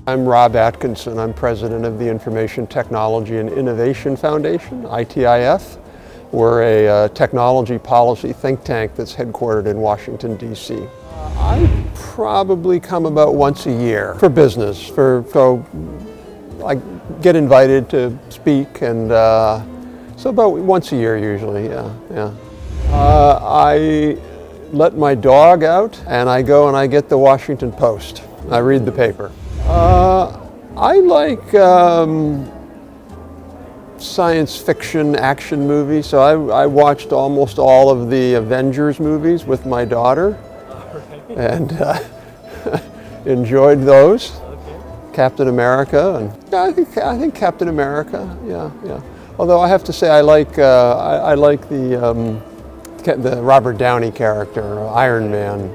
I'm Rob Atkinson. I'm president of the Information Technology and Innovation Foundation, ITIF. We're a technology policy think tank that's headquartered in Washington, D.C. I probably come about once a year for business. I get invited to speak, and so about once a year usually, yeah. I let my dog out, and I go and I get the Washington Post. I read the paper. I like science fiction action movies, so I watched almost all of the Avengers movies with my daughter, and enjoyed those. Okay. Captain America, and I think Captain America, yeah. Although I have to say I like the Robert Downey character, Iron Man.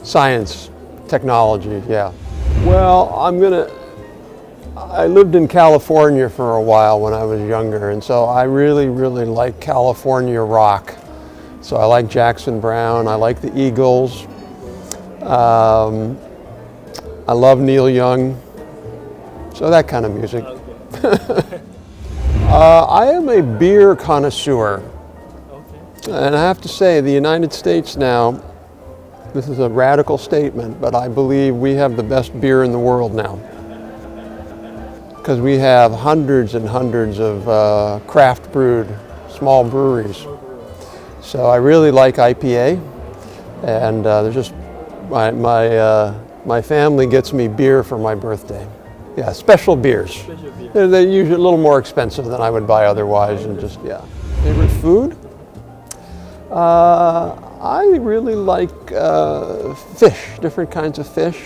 Science, technology, yeah. Well, I lived in California for a while when I was younger, and so I really like California rock. So I like Jackson Browne, I like the Eagles. I love Neil Young, so that kind of music. Okay. I am a beer connoisseur, and I have to say the United States now, this is a radical statement, but I believe we have the best beer in the world now. Because we have hundreds and hundreds of craft brewed small breweries. So I really like IPA, and there's just my family gets me beer for my birthday. Yeah, special beers. They're usually a little more expensive than I would buy otherwise, and just, yeah. Favorite food? I really like fish, different kinds of fish.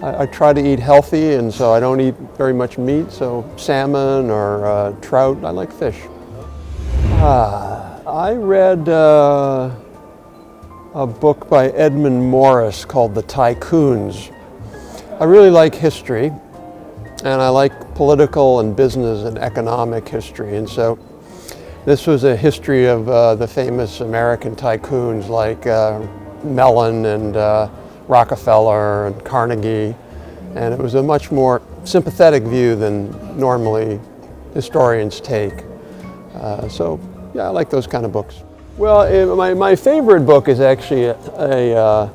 I try to eat healthy, and so I don't eat very much meat, so salmon or trout, I like fish. I read a book by Edmund Morris called The Tycoons. I really like history, and I like political and business and economic history, and so this was a history of the famous American tycoons like Mellon and Rockefeller and Carnegie, and it was a much more sympathetic view than normally historians take. So yeah, I like those kind of books. Well, my favorite book is actually a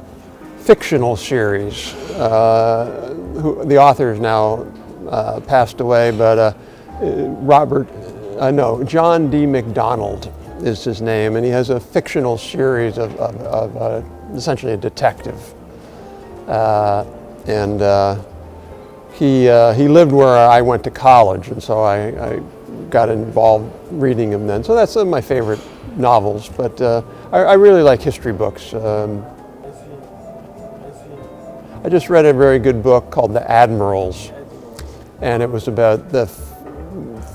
fictional series. The author is now passed away, but John D. MacDonald is his name, and he has a fictional series of essentially a detective. He lived where I went to college, and so I got involved reading him then. So that's some of my favorite novels, but I really like history books. I just read a very good book called The Admirals, and it was about the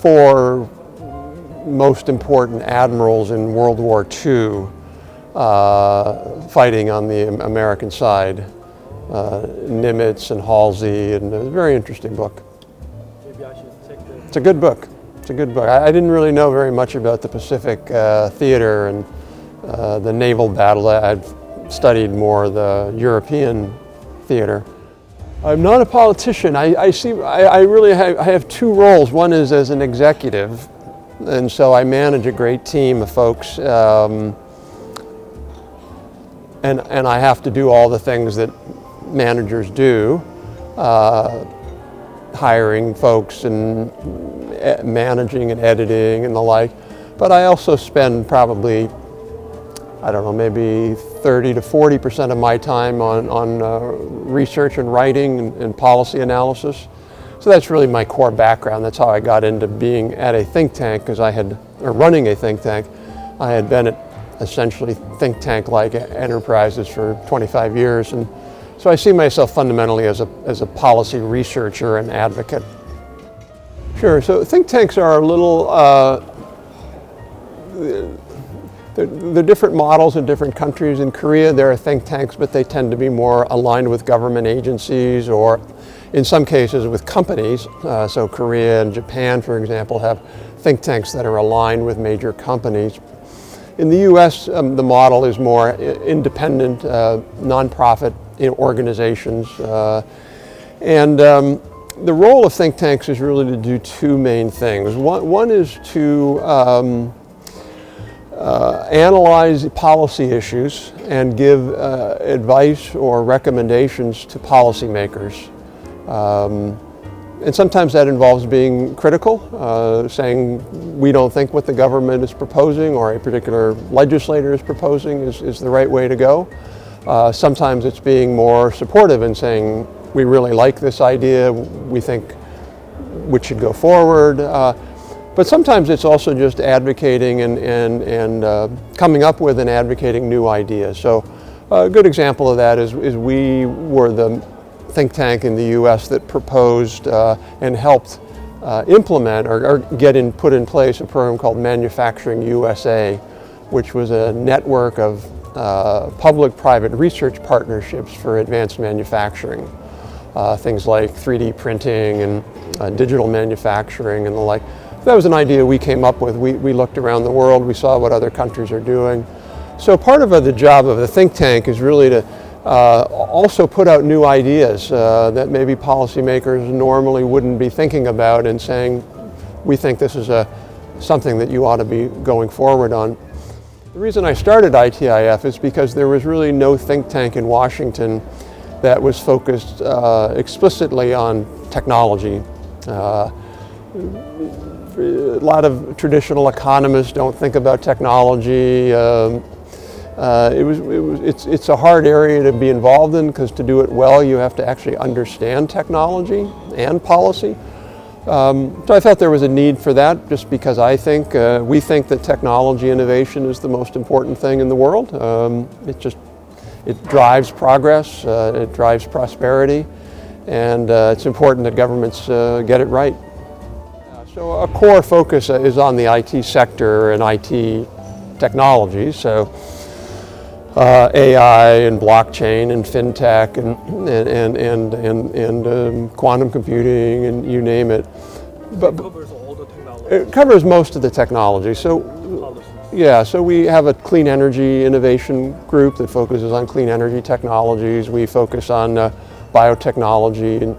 four most important admirals in World War II fighting on the American side. Nimitz and Halsey, and it was a very interesting book. Maybe I should take the... It's a good book. It's a good book. I didn't really know very much about the Pacific theater and the naval battle. I've studied more the European theater. I'm not a politician. I have two roles. One is as an executive, and so I manage a great team of folks, and I have to do all the things that managers do, hiring folks and managing and editing and the like. But I also spend probably, I don't know, maybe 30 to 40% of my time on research and writing and policy analysis. So that's really my core background. That's how I got into being at a think tank, because running a think tank. I had been at essentially think tank-like enterprises for 25 years, and so I see myself fundamentally as a policy researcher and advocate. Sure, so think tanks are a little, they're different models in different countries. In Korea there are think tanks, but they tend to be more aligned with government agencies, or in some cases with companies. So Korea and Japan, for example, have think tanks that are aligned with major companies. In the US, the model is more independent, nonprofit organizations. And the role of think tanks is really to do two main things. One is to analyze policy issues and give advice or recommendations to policymakers. And sometimes that involves being critical, saying we don't think what the government is proposing or a particular legislator is proposing is the right way to go. Sometimes it's being more supportive and saying we really like this idea, we think we should go forward. But sometimes it's also just advocating and coming up with and advocating new ideas. So a good example of that is we were the think tank in the US that proposed and helped implement or put in place a program called Manufacturing USA, which was a network of public-private research partnerships for advanced manufacturing. Things like 3D printing and digital manufacturing and the like. That was an idea we came up with. We looked around the world, we saw what other countries are doing. So part of the job of the think tank is really to also put out new ideas that maybe policymakers normally wouldn't be thinking about and saying, we think this is something that you ought to be going forward on. The reason I started ITIF is because there was really no think tank in Washington that was focused explicitly on technology. A lot of traditional economists don't think about technology. It's a hard area to be involved in because to do it well you have to actually understand technology and policy. So I felt there was a need for that just because we think that technology innovation is the most important thing in the world. It drives progress, it drives prosperity, and it's important that governments get it right. So a core focus is on the IT sector and IT technology. So AI and blockchain and fintech and quantum computing and you name it. But it covers all the technology. It covers most of the technology. So yeah, so we have a clean energy innovation group that focuses on clean energy technologies. We focus on biotechnology and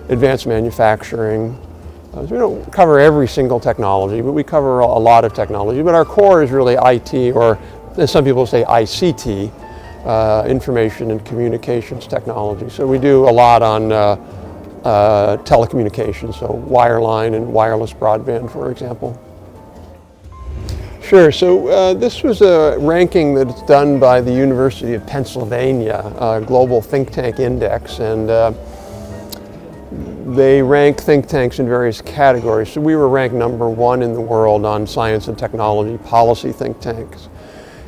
advanced manufacturing. So we don't cover every single technology, but we cover a lot of technology. But our core is really IT, or as some people say ICT, information and communications technology. So we do a lot on telecommunications, so wireline and wireless broadband, for example. Sure, so this was a ranking that's done by the University of Pennsylvania, Global Think Tank Index, and they rank think tanks in various categories. So we were ranked #1 in the world on science and technology policy think tanks.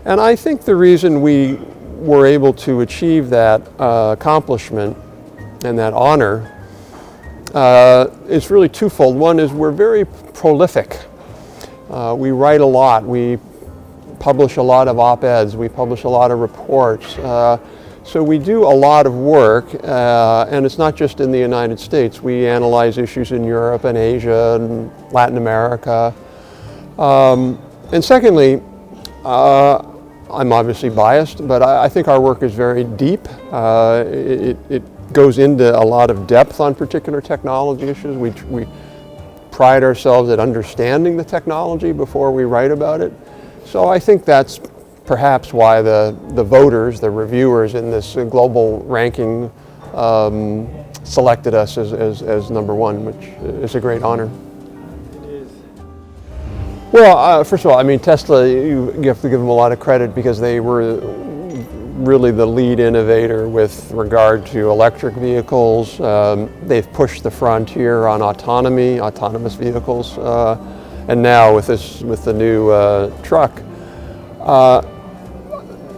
And I think the reason we were able to achieve that accomplishment and that honor is really twofold. One is we're very prolific. We write a lot. We publish a lot of op-eds. We publish a lot of reports. So we do a lot of work, and it's not just in the United States. We analyze issues in Europe and Asia and Latin America. And secondly, I'm obviously biased, but I think our work is very deep. It goes into a lot of depth on particular technology issues. We pride ourselves at understanding the technology before we write about it. So I think that's perhaps why the voters, the reviewers in this global ranking selected us as #1, which is a great honor. It is. Well, first of all, I mean, Tesla, you have to give them a lot of credit because they were really the lead innovator with regard to electric vehicles. They've pushed the frontier on autonomous vehicles, and now with the new truck.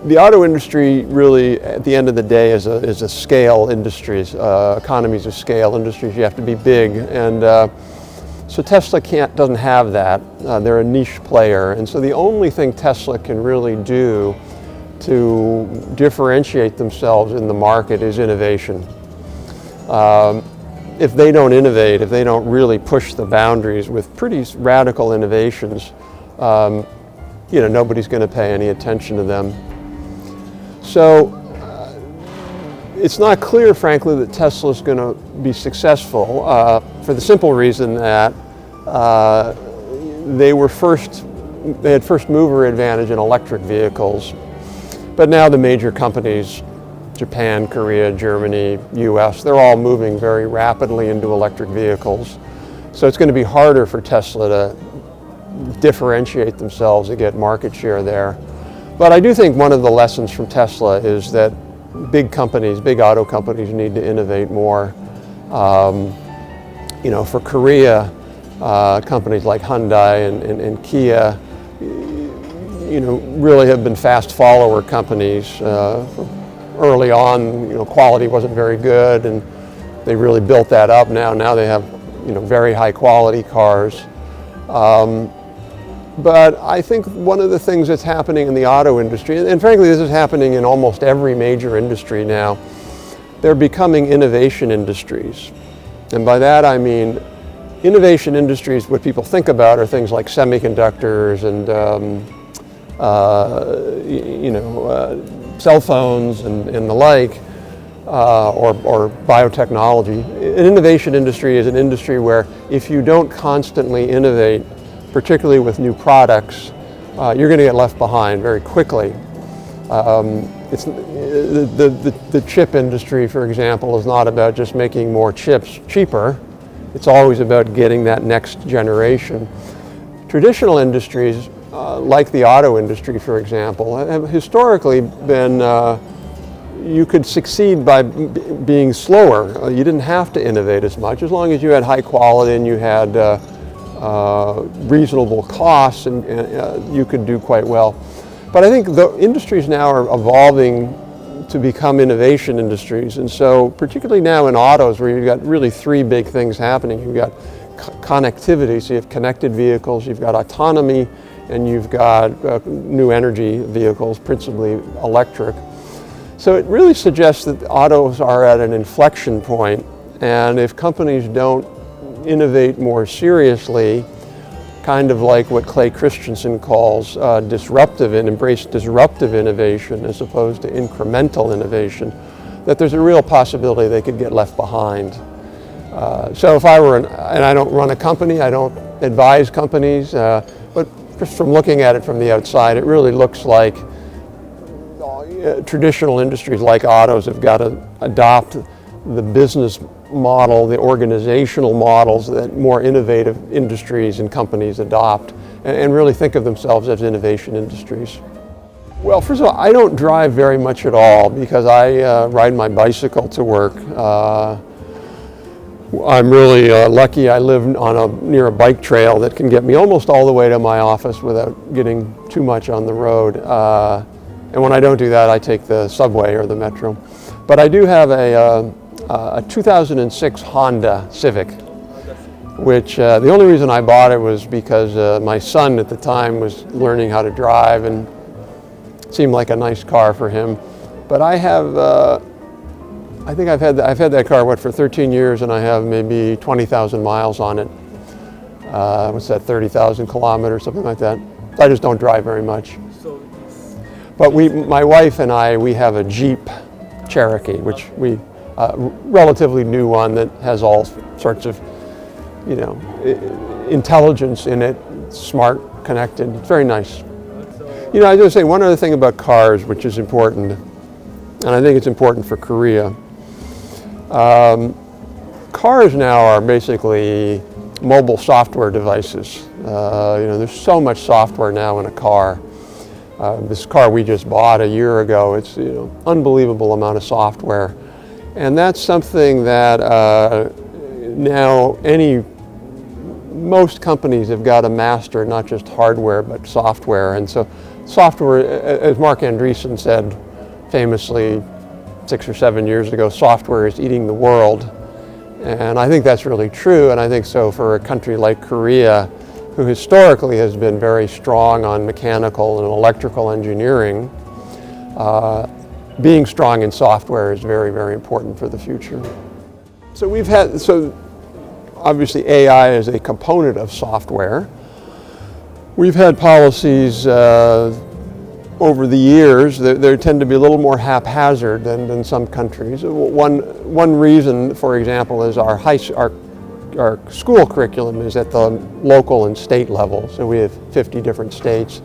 The auto industry really, at the end of the day, is a scale industry. Economies of scale industries. You have to be big, and so Tesla doesn't have that. They're a niche player, and so the only thing Tesla can really do to differentiate themselves in the market is innovation. If they don't innovate, if they don't really push the boundaries with pretty radical innovations, nobody's going to pay any attention to them. So it's not clear, frankly, that Tesla is going to be successful for the simple reason that they had first mover advantage in electric vehicles, but now the major companies, Japan, Korea, Germany, US, they're all moving very rapidly into electric vehicles. So it's going to be harder for Tesla to differentiate themselves and get market share there. But I do think one of the lessons from Tesla is that big companies, big auto companies need to innovate more. You know, for Korea, companies like Hyundai and Kia, you know, really have been fast follower companies. Early on, you know, quality wasn't very good, and they really built that up now. Now they have, you know, very high quality cars. But I think one of the things that's happening in the auto industry, and frankly this is happening in almost every major industry now, they're becoming innovation industries. And by that I mean innovation industries, what people think about are things like semiconductors and cell phones and the like, or biotechnology. An innovation industry is an industry where if you don't constantly innovate, particularly with new products, you're going to get left behind very quickly. It's the chip industry, for example, is not about just making more chips cheaper. It's always about getting that next generation. Traditional industries, like the auto industry, for example, have historically been, you could succeed by being slower. You didn't have to innovate as much, as long as you had high quality and you had reasonable costs, and you could do quite well. But I think the industries now are evolving to become innovation industries, and so particularly now in autos, where you've got really three big things happening. You've got connectivity, so you have connected vehicles, you've got autonomy, and you've got new energy vehicles, principally electric. So it really suggests that autos are at an inflection point, and if companies don't innovate more seriously, kind of like what Clay Christensen calls disruptive, and embrace disruptive innovation as opposed to incremental innovation, that there's a real possibility they could get left behind. So if I were, and I don't run a company, I don't advise companies, but just from looking at it from the outside, it really looks like traditional industries like autos have got to adopt the business model, the organizational models that more innovative industries and companies adopt, and really think of themselves as innovation industries. Well, first of all, I don't drive very much at all because I ride my bicycle to work. I'm really lucky. I live near a bike trail that can get me almost all the way to my office without getting too much on the road. And when I don't do that, I take the subway or the metro. But I do have a 2006 Honda Civic, which the only reason I bought it was because my son at the time was learning how to drive, and it seemed like a nice car for him. But I have, I think I've had that car for 13 years, and I have maybe 20,000 miles on it. What's that, 30,000 kilometers, something like that. I just don't drive very much. But my wife and I, we have a Jeep Cherokee, which relatively new one that has all sorts of, you know, intelligence in it, smart, connected. It's very nice. You know, I was going to say one other thing about cars, which is important, and I think it's important for Korea. Cars now are basically mobile software devices. You know, there's so much software now in a car. This car we just bought a year ago, it's, you know, unbelievable amount of software. And that's something that now most companies have got to master, not just hardware, but software. And so software, as Mark Andreessen said famously 6 or 7 years ago, software is eating the world. And I think that's really true, and I think so for a country like Korea, who historically has been very strong on mechanical and electrical engineering. Being strong in software is very, very important for the future. So obviously AI is a component of software. We've had policies over the years, they tend to be a little more haphazard than some countries. One reason, for example, is our school curriculum is at the local and state level. So we have 50 different states.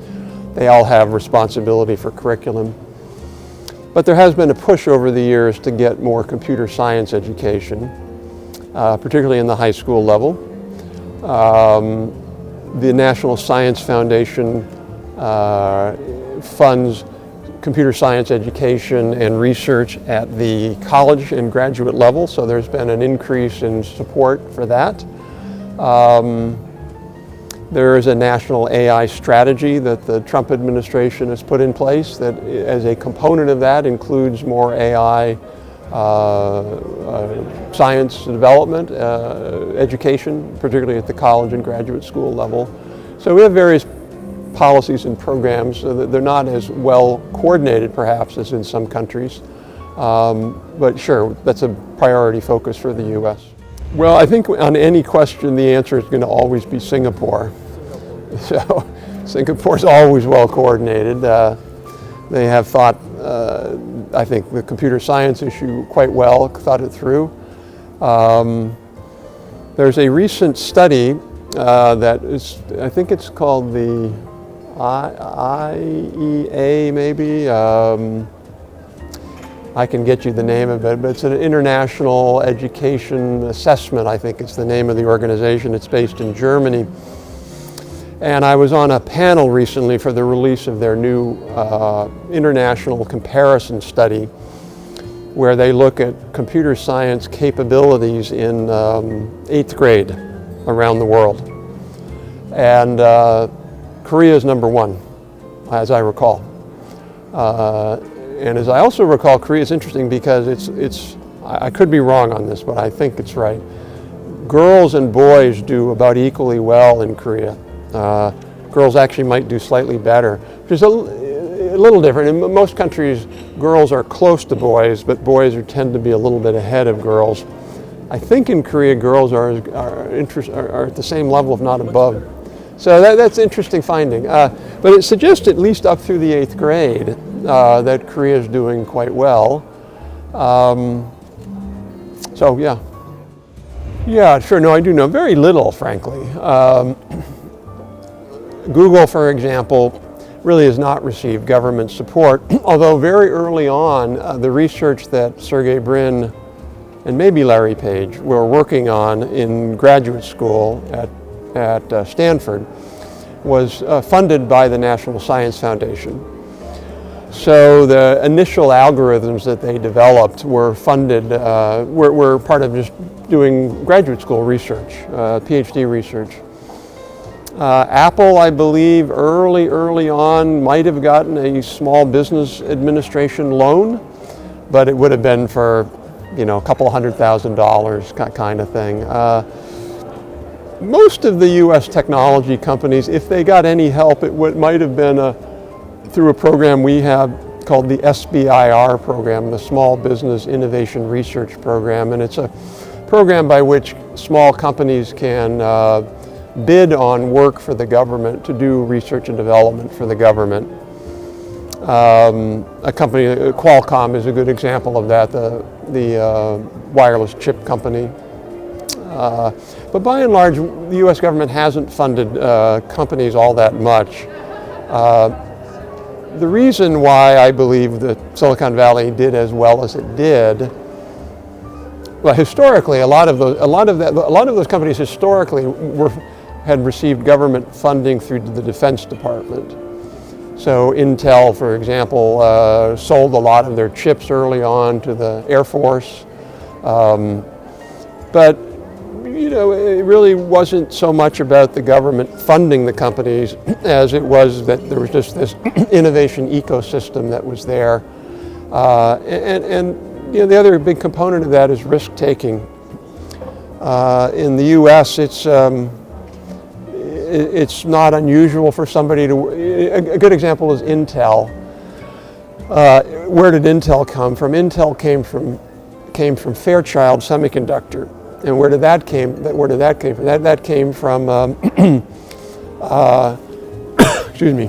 They all have responsibility for curriculum. But there has been a push over the years to get more computer science education, particularly in the high school level. The National Science Foundation funds computer science education and research at the college and graduate level, so there's been an increase in support for that. There is a national AI strategy that the Trump administration has put in place that, as a component of that, includes more AI science development, education, particularly at the college and graduate school level. So we have various policies and programs. So that they're not as well coordinated perhaps as in some countries, but sure, that's a priority focus for the U.S. Well, I think on any question the answer is going to always be Singapore. So Singapore's always well coordinated. They have thought, I think, the computer science issue quite well, thought it through. There's a recent study that is, I think it's called the IEA maybe. I can get you the name of it, but it's an international education assessment, I think it's the name of the organization. It's based in Germany. And I was on a panel recently for the release of their new international comparison study, where they look at computer science capabilities in 8th grade around the world. And Korea is number one, as I recall. And as I also recall, Korea is interesting because I could be wrong on this, but I think it's right. Girls and boys do about equally well in Korea. Girls actually might do slightly better, which is a little different. In most countries, girls are close to boys, but boys tend to be a little bit ahead of girls. I think in Korea, girls are at the same level, if not above. So that's an interesting finding. But it suggests, at least up through the 8th grade, that Korea is doing quite well. So yeah. Yeah, sure, no, I do know very little, frankly. Google, for example, really has not received government support, although very early on, the research that Sergey Brin and maybe Larry Page were working on in graduate school at Stanford was funded by the National Science Foundation. So the initial algorithms that they developed were funded, were part of just doing graduate school research, PhD research. Apple, I believe, early on might have gotten a small business administration loan, but it would have been for, a couple $100,000 kind of thing. Most of the U.S. technology companies, if they got any help, it might have been through a program we have called the SBIR program, the Small Business Innovation Research Program, and it's a program by which small companies can bid on work for the government to do research and development for the government. A company, Qualcomm, is a good example of that, the wireless chip company. But by and large, the U.S. government hasn't funded companies all that much. The reason why I believe that Silicon Valley did as well as it did, well, historically, a lot of those companies historically had received government funding through the Defense Department. So Intel, for example, sold a lot of their chips early on to the Air Force. But it really wasn't so much about the government funding the companies as it was that there was just this innovation ecosystem that was there. And the other big component of that is risk-taking. In the U.S., it's not unusual for somebody to, a good example is Intel. Where did Intel come from? Intel came from Fairchild Semiconductor. And where did that came from? That came from, excuse me.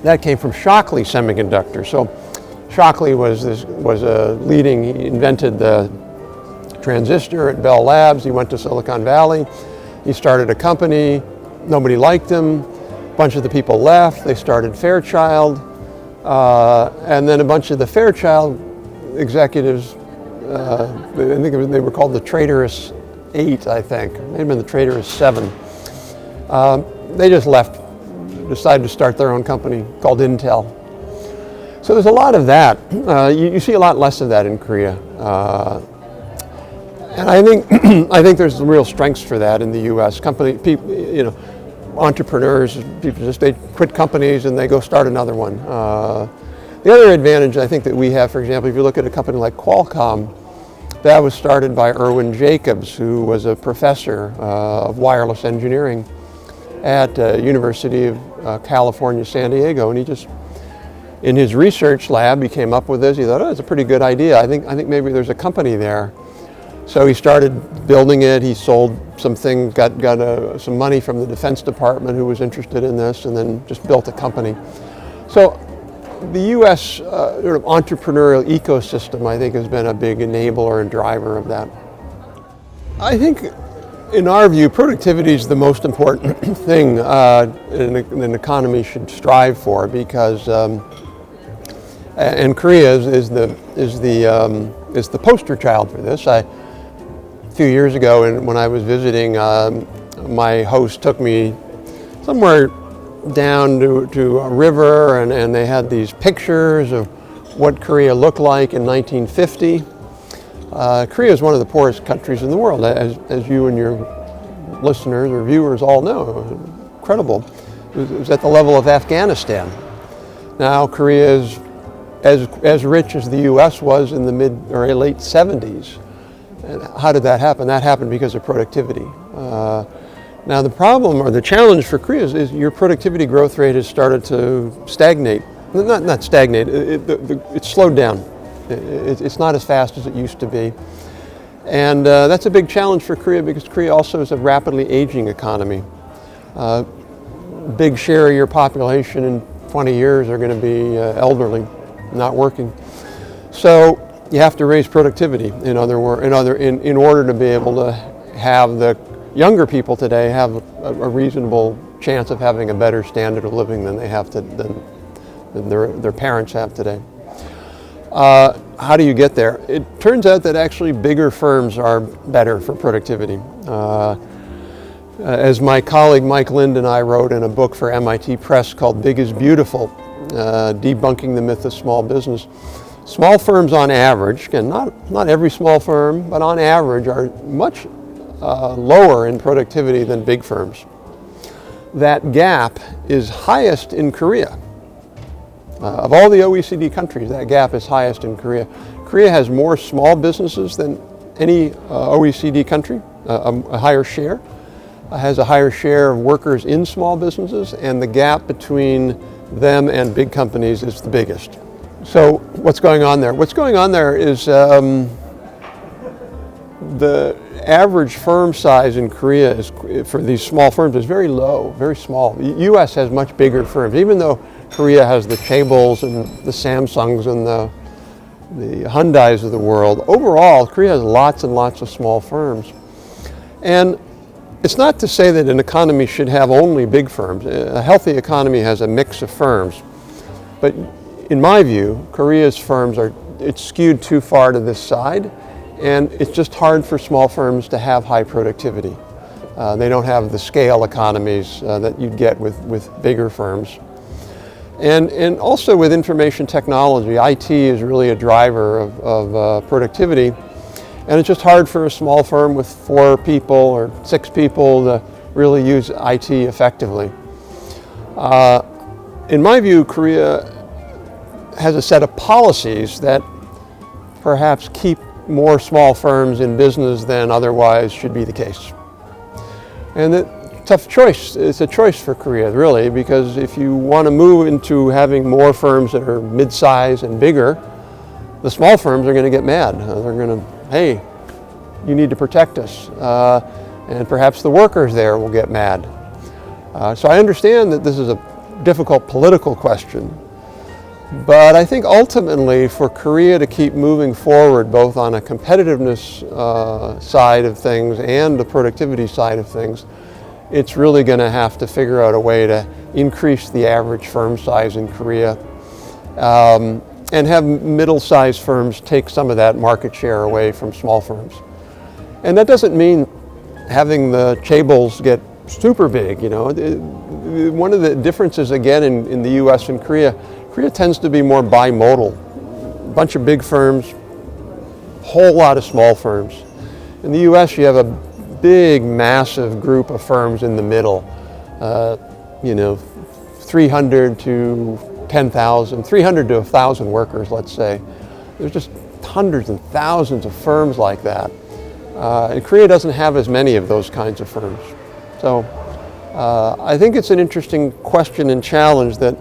That came from Shockley Semiconductor. So Shockley was a leading, he invented the transistor at Bell Labs. He went to Silicon Valley. He started a company. Nobody liked him. A bunch of the people left. They started Fairchild. And then a bunch of the Fairchild executives, I think they were called the Traitorous 8, I think. May have been the Traitorous 7. They just left, decided to start their own company called Intel. So there's a lot of that. You see a lot less of that in Korea. And I think there's real strengths for that in the U.S. People, entrepreneurs, people they quit companies and they go start another one. The other advantage I think that we have, for example, if you look at a company like Qualcomm, that was started by Irwin Jacobs, who was a professor of wireless engineering at University of California, San Diego, and he just, in his research lab, he came up with this. He thought, oh, it's a pretty good idea. I think maybe there's a company there. So he started building it. He sold some things, got some money from the Defense Department who was interested in this, and then just built a company. So the U.S. Sort of entrepreneurial ecosystem, I think, has been a big enabler and driver of that. I think, in our view, productivity is the most important thing an economy should strive for, because, and Korea is the poster child for this. A few years ago, when I was visiting, my host took me somewhere down to a river, and they had these pictures of what Korea looked like in 1950. Korea is one of the poorest countries in the world, as you and your listeners or viewers all know. It was incredible. It was at the level of Afghanistan. Now Korea is as rich as the U.S. was in the mid or late 70s. And how did that happen? That happened because of productivity. Now the problem or the challenge for Korea is your productivity growth rate has started to stagnate. Not stagnate, it's slowed down. It's not as fast as it used to be. And that's a big challenge for Korea, because Korea also is a rapidly aging economy. Big share of your population in 20 years are going to be elderly, not working. So you have to raise productivity, in order to be able to have the younger people today have a reasonable chance of having a better standard of living than they have than their parents have today. How do you get there? It turns out that actually bigger firms are better for productivity. As my colleague Mike Lind and I wrote in a book for MIT Press called Big is Beautiful, debunking the myth of small business, small firms on average, again, not every small firm, but on average are much lower in productivity than big firms. That gap is highest in Korea. Of all the OECD countries, that gap is highest in Korea. Korea has more small businesses than any OECD country, a higher share, has a higher share of workers in small businesses, and the gap between them and big companies is the biggest. So what's going on there? What's going on there is the average firm size in Korea for these small firms is very low, very small. The U.S. has much bigger firms, even though Korea has the Chaebols and the Samsungs and the Hyundais of the world. Overall, Korea has lots and lots of small firms. And it's not to say that an economy should have only big firms. A healthy economy has a mix of firms. But in my view, Korea's firms it's skewed too far to this side, and it's just hard for small firms to have high productivity. They don't have the scale economies that you'd get with bigger firms. And also with information technology, IT is really a driver of productivity, and it's just hard for a small firm with 4 people or 6 people to really use IT effectively. In my view, Korea has a set of policies that perhaps keep more small firms in business than otherwise should be the case. And tough choice. It's a choice for Korea, really, because if you want to move into having more firms that are mid-size and bigger, the small firms are going to get mad. They're going to, hey, you need to protect us. And perhaps the workers there will get mad. So I understand that this is difficult political question. But I think ultimately for Korea to keep moving forward both on a competitiveness side of things and the productivity side of things, it's really going to have to figure out a way to increase the average firm size in Korea and have middle-sized firms take some of that market share away from small firms. And that doesn't mean having the chaebols get super big, you know. One of the differences again in the US and Korea tends to be more bimodal. A bunch of big firms, whole lot of small firms. In the US you have a big, massive group of firms in the middle, 300 to 10,000, 300 to 1,000 workers, let's say. There's just hundreds and thousands of firms like that. And Korea doesn't have as many of those kinds of firms. So I think it's an interesting question and challenge that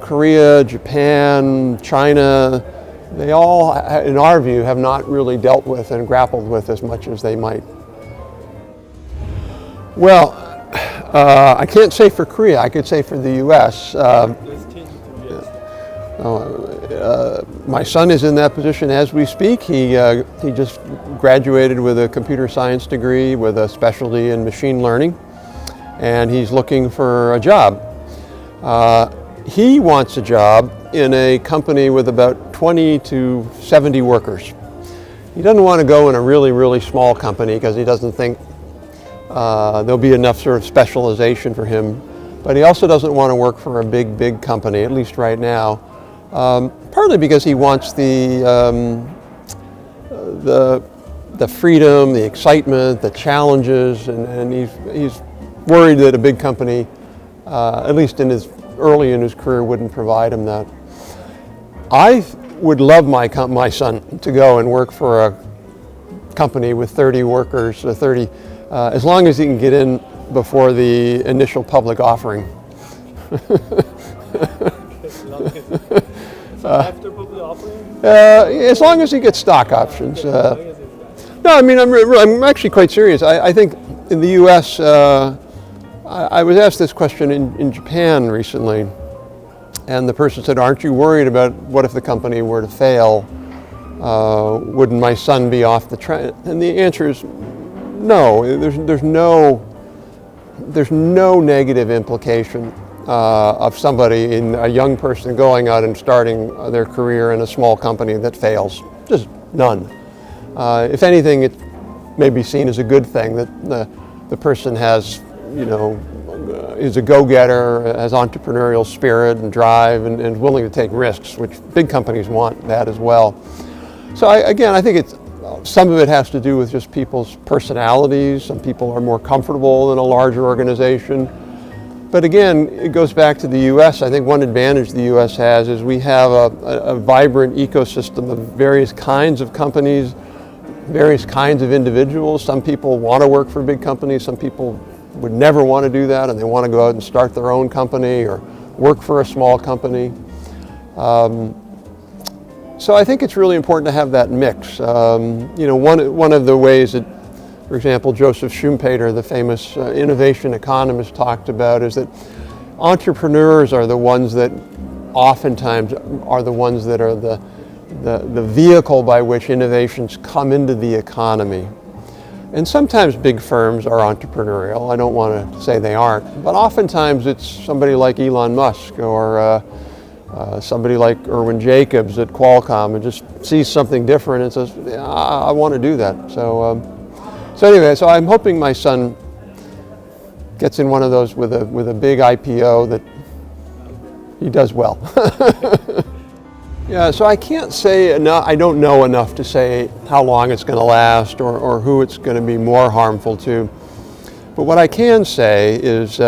Korea, Japan, China, they all, in our view, have not really dealt with and grappled with as much as they might. Well, I can't say for Korea, I could say for the US. My son is in that position as we speak. He just graduated with a computer science degree with a specialty in machine learning, and he's looking for a job. He wants a job in a company with about 20 to 70 workers. He doesn't want to go in a really, really small company because he doesn't think there'll be enough sort of specialization for him. But he also doesn't want to work for a big, big company, at least right now. Partly because he wants the freedom, the excitement, the challenges, and he's worried that a big company, at least early in his career, wouldn't provide him that. I would love my son to go and work for a company with 30 workers, as long as he can get in before the initial public offering. After public offering? As long as he gets stock options. No, I mean, I'm actually quite serious. I think in the U.S., I was asked this question in Japan recently, and the person said, "Aren't you worried about what if the company were to fail? Wouldn't my son be off the train?" And the answer is no. There's no negative implication of somebody, a young person going out and starting their career in a small company that fails. Just none. If anything, it may be seen as a good thing that the person has, is a go-getter, has entrepreneurial spirit and drive, and willing to take risks, which big companies want that as well. So I think some of it has to do with just people's personalities. Some people are more comfortable in a larger organization. But again, it goes back to the U.S. I think one advantage the U.S. has is we have a vibrant ecosystem of various kinds of companies, various kinds of individuals. Some people want to work for big companies. Some people would never want to do that, and they want to go out and start their own company or work for a small company. So I think it's really important to have that mix. One of the ways that, for example, Joseph Schumpeter, the famous innovation economist, talked about is that entrepreneurs are the ones that oftentimes are the ones that are the vehicle by which innovations come into the economy. And sometimes big firms are entrepreneurial. I don't want to say they aren't, but oftentimes it's somebody like Elon Musk or somebody like Irwin Jacobs at Qualcomm and just sees something different and says, yeah, I want to do that. So anyway, so I'm hoping my son gets in one of those with a big IPO that he does well. Yeah, so I can't say enough, I don't know enough to say how long it's going to last or who it's going to be more harmful to. But what I can say is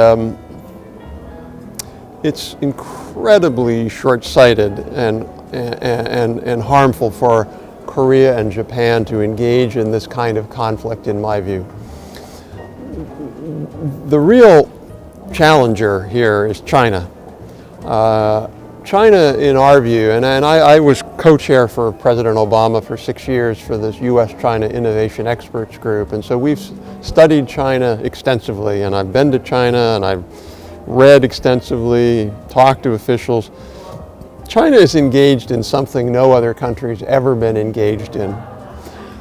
it's incredibly short-sighted and harmful for Korea and Japan to engage in this kind of conflict, in my view. The real challenger here is China. China, in our view, and I was co-chair for President Obama for 6 years for this U.S.-China Innovation Experts Group, and so we've studied China extensively, and I've been to China, and I've read extensively, talked to officials. China is engaged in something no other country's ever been engaged in,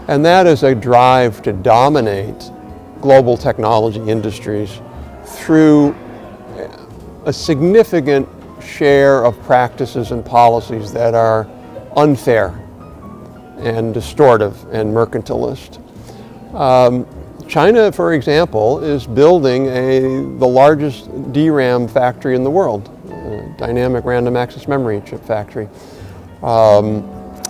and that is a drive to dominate global technology industries through a significant share of practices and policies that are unfair and distortive and mercantilist. China, for example, is building the largest DRAM factory in the world, dynamic random access memory chip factory.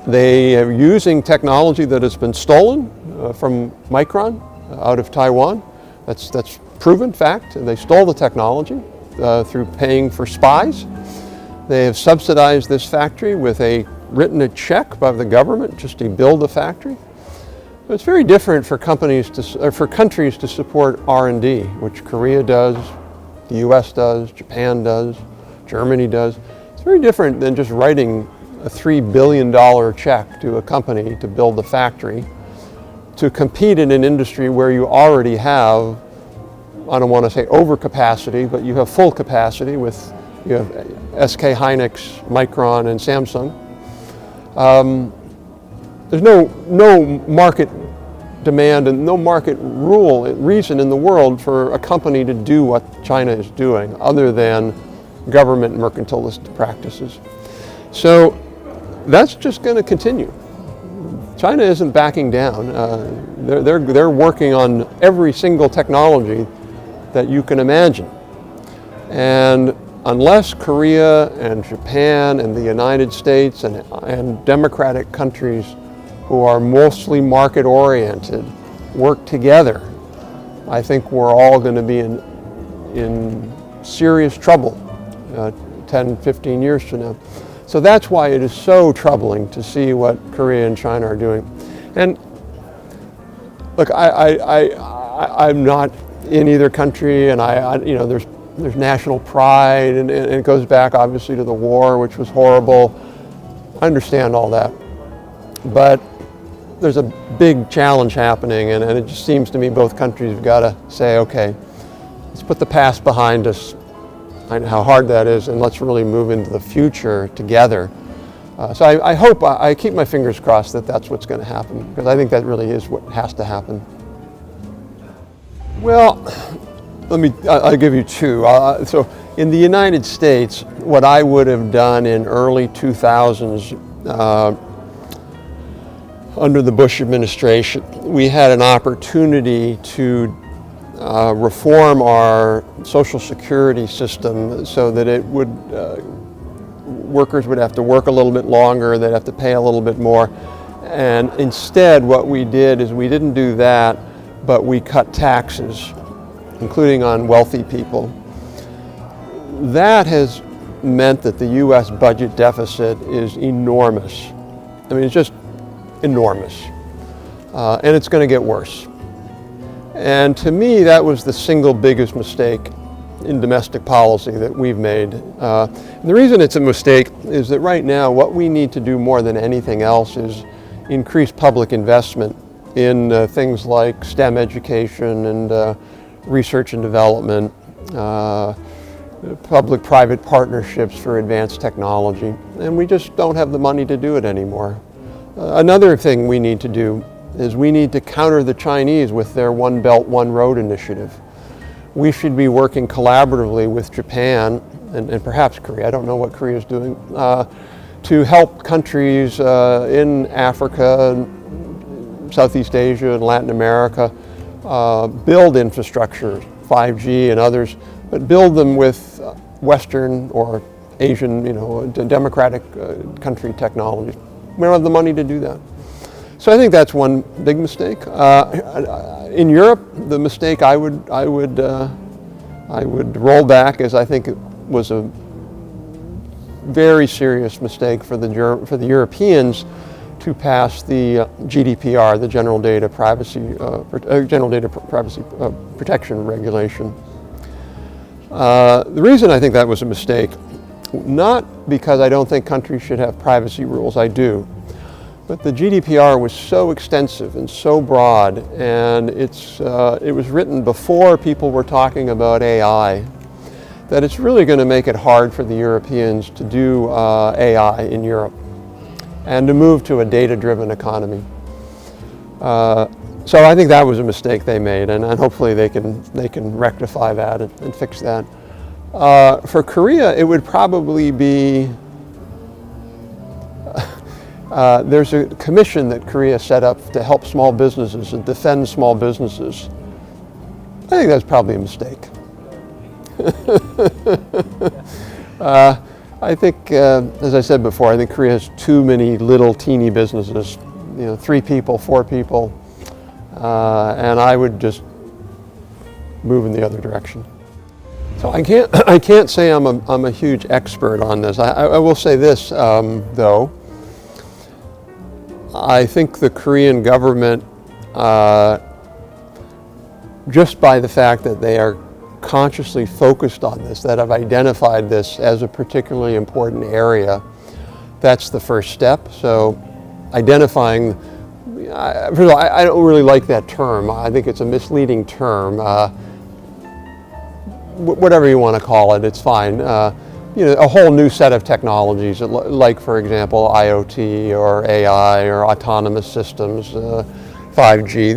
They are using technology that has been stolen from Micron out of Taiwan. That's proven fact. They stole the technology through paying for spies. They have subsidized this factory with written a check by the government just to build the factory. But it's very different for countries to support R&D, which Korea does, the US does, Japan does, Germany does. It's very different than just writing a $3 billion check to a company to build a factory to compete in an industry where you already have, I don't want to say overcapacity, but you have full capacity with, you have SK Hynix, Micron, and Samsung. There's no market demand and no market reason in the world for a company to do what China is doing other than government mercantilist practices. So that's just going to continue. China isn't backing down. They're working on every single technology that you can imagine. And unless Korea and Japan and the United States and democratic countries who are mostly market-oriented work together, I think we're all going to be in serious trouble 10, 15 years from now. So that's why it is so troubling to see what Korea and China are doing. And look, I'm not in either country, and there's national pride, and it goes back obviously to the war, which was horrible. I understand all that, but there's a big challenge happening, and it just seems to me both countries have got to say, okay, let's put the past behind us. I know how hard that is, and let's really move into the future together. So I hope, I keep my fingers crossed that that's what's going to happen, because I think that really is what has to happen. Well, I'll give you two. So in the United States, what I would have done in early 2000s, under the Bush administration, we had an opportunity to reform our Social Security system so that it would, workers would have to work a little bit longer, they'd have to pay a little bit more. And instead, what we did is we didn't do that, but we cut taxes, including on wealthy people. That has meant that the US budget deficit is enormous. I mean, it's just enormous. And it's going to get worse. And to me, that was the single biggest mistake in domestic policy that we've made. And the reason it's a mistake is that right now, what we need to do more than anything else is increase public investment in things like STEM education and research and development, public-private partnerships for advanced technology. And we just don't have the money to do it anymore. Another thing we need to do is we need to counter the Chinese with their One Belt, One Road initiative. We should be working collaboratively with Japan and perhaps Korea, I don't know what Korea is doing, to help countries in Africa, Southeast Asia, and Latin America build infrastructure, 5G and others, but build them with Western or Asian, democratic country technologies. We don't have the money to do that. So I think that's one big mistake. In Europe, the mistake I would roll back is I think it was a very serious mistake for the Europeans to pass the Gdpr, the General Data Privacy Protection Regulation. The reason I think that was a mistake, not because I don't think countries should have privacy rules, I do, but the GDPR was so extensive and so broad, and it was written before people were talking about AI, that it's really going to make it hard for the Europeans to do AI in Europe and to move to a data-driven economy. So I think that was a mistake they made, and hopefully they can rectify that and fix that. For Korea, it would probably be, there's a commission that Korea set up to help small businesses and defend small businesses. I think that's probably a mistake. I think, as I said before, I think Korea has too many little teeny businesses, 3 people, 4 people, and I would just move in the other direction. So I can't say I'm a huge expert on this. I will say this, though. I think the Korean government, just by the fact that they are consciously focused on this, that have identified this as a particularly important area, that's the first step. So identifying, first of all, I don't really like that term. I think it's a misleading term. Whatever you want to call it, it's fine. A whole new set of technologies, like, for example, IoT or AI or autonomous systems, 5G.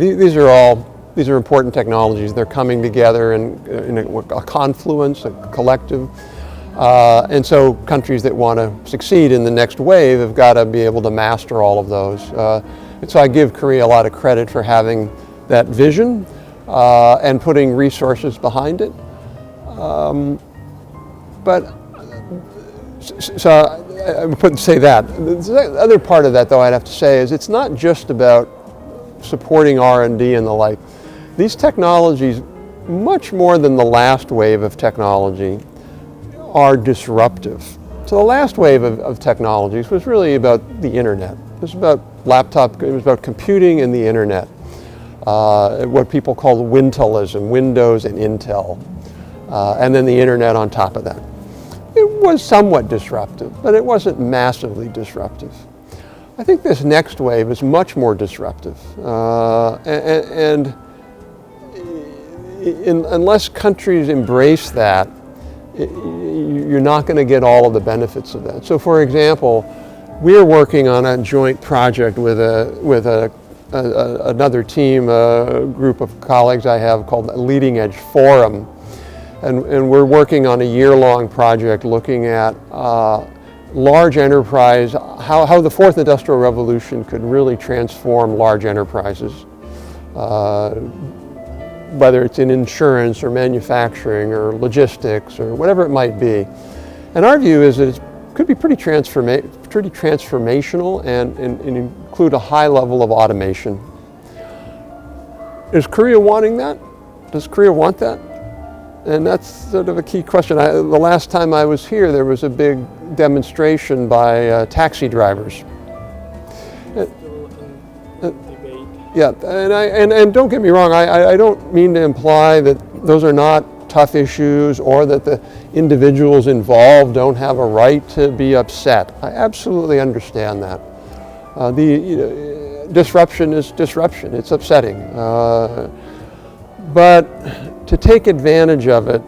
These are important technologies. They're coming together in a confluence, a collective. And so countries that want to succeed in the next wave have got to be able to master all of those. And so I give Korea a lot of credit for having that vision and putting resources behind it. But so I would say that. The other part of that, though, I'd have to say is it's not just about supporting R&D and the like. These technologies, much more than the last wave of technology, are disruptive. So the last wave of technologies was really about the internet. It was about it was about computing and the internet. What people call Wintelism, Windows and Intel. And then the internet on top of that. It was somewhat disruptive, but it wasn't massively disruptive. I think this next wave is much more disruptive. Unless countries embrace that, you're not going to get all of the benefits of that. So, for example, we're working on a joint project with another team, a group of colleagues I have called the Leading Edge Forum. And we're working on a year-long project looking at large enterprise, how the fourth industrial revolution could really transform large enterprises, whether it's in insurance or manufacturing or logistics or whatever it might be. And our view is that it could be pretty transformational and include a high level of automation. Is Korea wanting that? Does Korea want that? And that's sort of a key question. The last time I was here, there was a big demonstration by taxi drivers. Yeah, and don't get me wrong, I don't mean to imply that those are not tough issues or that the individuals involved don't have a right to be upset. I absolutely understand that. Disruption is disruption. It's upsetting. But to take advantage of it,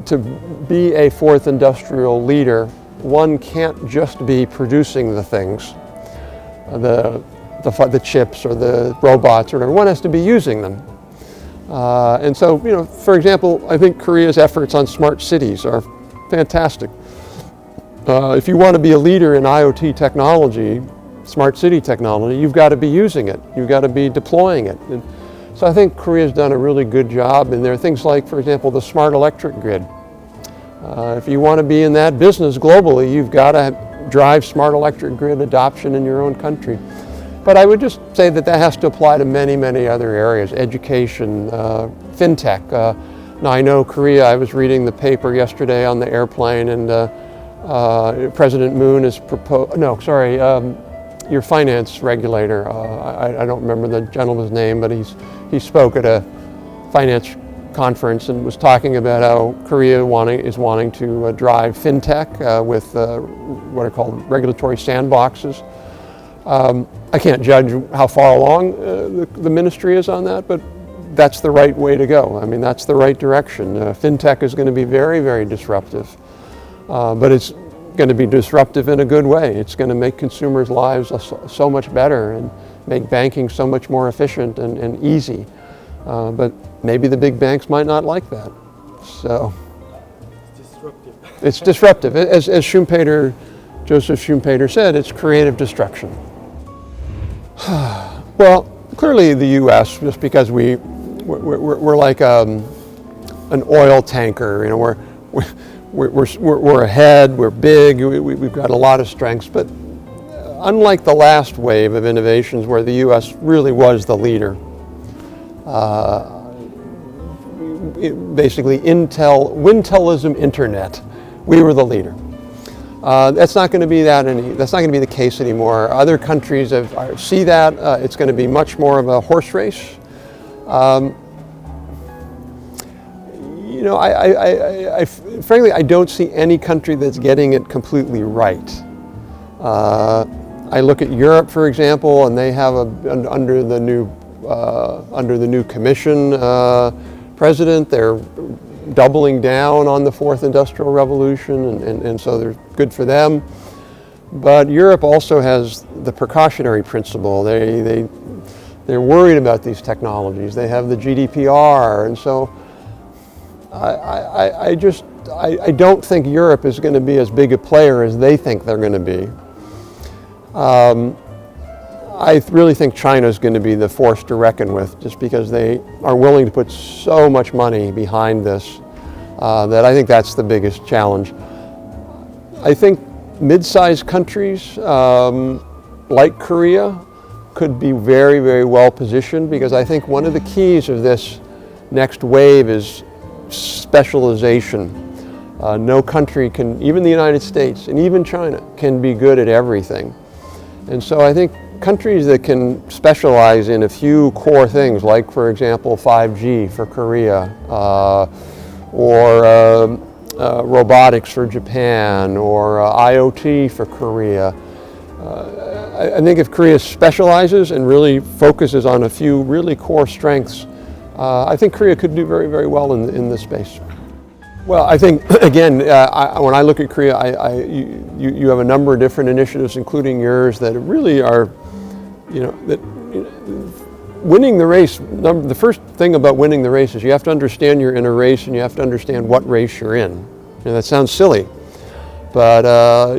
to be a fourth industrial leader, one can't just be producing the things, the chips or the robots or whatever. One has to be using them. And so, for example, I think Korea's efforts on smart cities are fantastic. If you want to be a leader in IoT technology, smart city technology, you've got to be using it. You've got to be deploying it. And so I think Korea's done a really good job, and there are things like, for example, the smart electric grid. If you want to be in that business globally, you've got to drive smart electric grid adoption in your own country. But I would just say that has to apply to many, many other areas, education, fintech. Now I know Korea, I was reading the paper yesterday on the airplane, and President Moon has proposed, your finance regulator, I don't remember the gentleman's name, but he spoke at a finance conference and was talking about how Korea is wanting to drive fintech with what are called regulatory sandboxes. I can't judge how far along the ministry is on that, but that's the right way to go. I mean, that's the right direction. FinTech is going to be very, very disruptive, but it's going to be disruptive in a good way. It's going to make consumers' lives so much better and make banking so much more efficient and easy. But maybe the big banks might not like that. So It's disruptive. it's disruptive. As Joseph Schumpeter said, it's creative destruction. Well, clearly the U.S., just because we're like an oil tanker, you know, we're ahead, we're big, we've got a lot of strengths, but unlike the last wave of innovations where the U.S. really was the leader, basically Wintelism Internet, we were the leader. That's not going to be that's not going to be the case anymore. Other countries see that. It's going to be much more of a horse race. You know, frankly, I don't see any country that's getting it completely right. I look at Europe, for example, and they have under the new Commission president, they're doubling down on the fourth industrial revolution, and so they're good for them. But Europe also has the precautionary principle. They're worried about these technologies. They have the Gdpr, and so I don't think Europe is going to be as big a player as they think they're going to be. I really think China is going to be the force to reckon with, just because they are willing to put so much money behind this that I think that's the biggest challenge. I think mid-sized countries like Korea could be very, very well positioned, because I think one of the keys of this next wave is specialization. No country can, even the United States and even China, can be good at everything. And so I think countries that can specialize in a few core things, like, for example, 5G for Korea, or robotics for Japan, or IoT for Korea. I think if Korea specializes and really focuses on a few really core strengths, I think Korea could do very, very well in this space. Well, I think, again, when I look at Korea, you have a number of different initiatives, including yours, that really are, winning the race. The first thing about winning the race is you have to understand you're in a race, and you have to understand what race you're in. And that sounds silly, but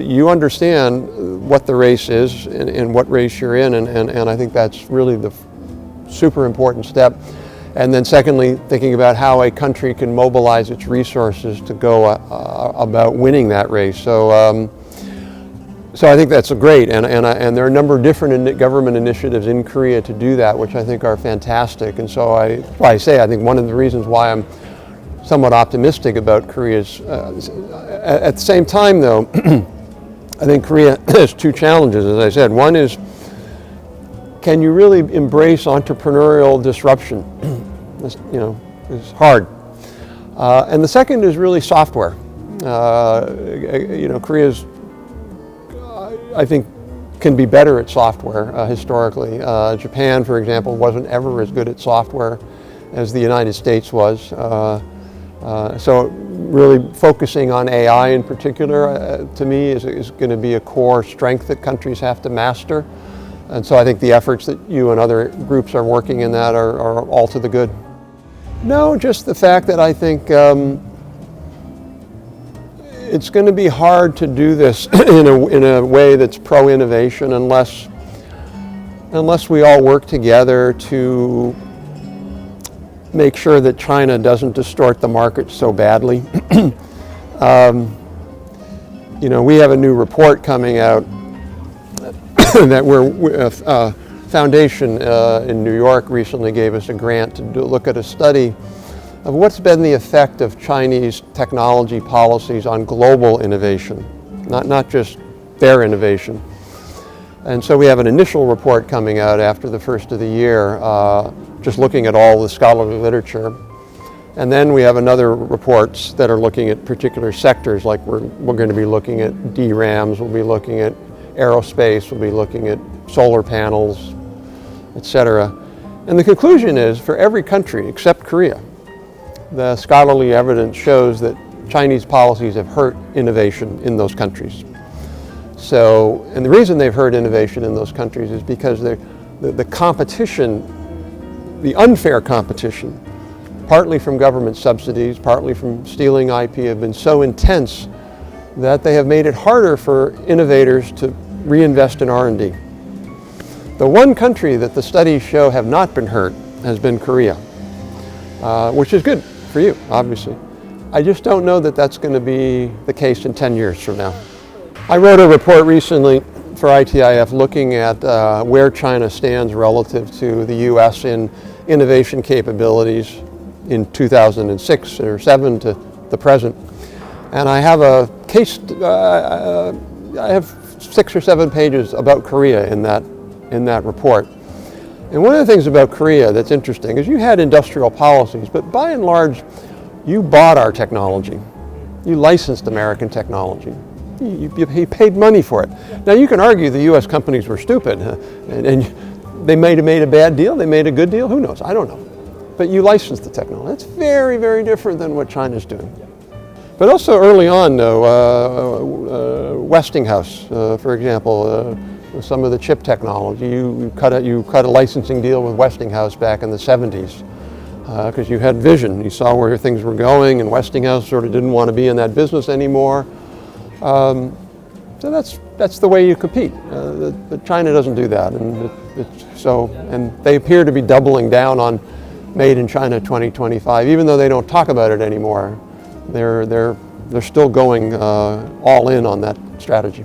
you understand what the race is and what race you're in, and I think that's really the super important step. And then secondly, thinking about how a country can mobilize its resources to go about winning that race. So I think that's great, and there are a number of different government initiatives in Korea to do that, which I think are fantastic. And so I think one of the reasons why I'm somewhat optimistic about Korea's. At the same time, though, I think Korea has two challenges, as I said. One is, can you really embrace entrepreneurial disruption? It's hard. And the second is really software. Korea's, I think, can be better at software historically. Japan, for example, wasn't ever as good at software as the United States was. So really focusing on AI in particular, to me, is going to be a core strength that countries have to master. And so I think the efforts that you and other groups are working in that are all to the good. No, just the fact that I think it's going to be hard to do this in a way that's pro-innovation unless we all work together to make sure that China doesn't distort the market so badly. We have a new report coming out that a foundation in New York recently gave us a grant to look at a study of what's been the effect of Chinese technology policies on global innovation, not just their innovation. And so we have an initial report coming out after the first of the year, just looking at all the scholarly literature. And then we have another reports that are looking at particular sectors, like we're going to be looking at DRAMs, we'll be looking at aerospace, we'll be looking at solar panels, etc. And the conclusion is, for every country except Korea, the scholarly evidence shows that Chinese policies have hurt innovation in those countries. So, and the reason they've hurt innovation in those countries is because the competition, the unfair competition, partly from government subsidies, partly from stealing IP, have been so intense that they have made it harder for innovators to reinvest in R&D. The one country that the studies show have not been hurt has been Korea, which is good for you, obviously. I just don't know that that's going to be the case in 10 years from now. I wrote a report recently for ITIF looking at where China stands relative to the US in innovation capabilities in 2006 or 7 to the present. And I have a case, I have 6 or 7 pages about Korea in that report. And one of the things about Korea that's interesting is you had industrial policies, but by and large, you bought our technology. You licensed American technology. You paid money for it. Now you can argue the US companies were stupid and they might have made a bad deal, they made a good deal, who knows, I don't know. But you licensed the technology. That's very, very different than what China's doing. But also early on, though, Westinghouse, for example, some of the chip technology, you cut a licensing deal with Westinghouse back in the 70s because you had vision. You saw where things were going, and Westinghouse sort of didn't want to be in that business anymore. So that's the way you compete. But China doesn't do that, and they appear to be doubling down on Made in China 2025, even though they don't talk about it anymore. They're still going all in on that strategy.